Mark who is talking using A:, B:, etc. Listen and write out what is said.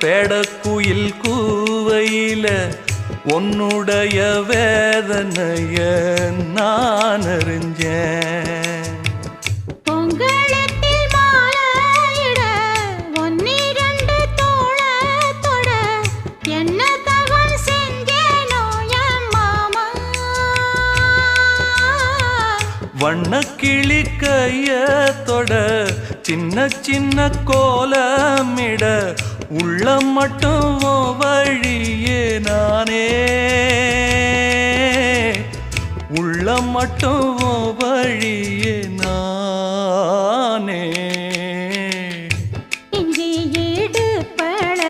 A: பேடக்குயில் கூவையில உன்னுடைய வேதனைய நான் அறிஞ்சேன். வண்ணக்கிளி கையத்தொட சின்ன சின்ன கோலமிட உள்ளம் மட்டும் வழியே நானே, உள்ளம் மட்டும் வழியே நானே.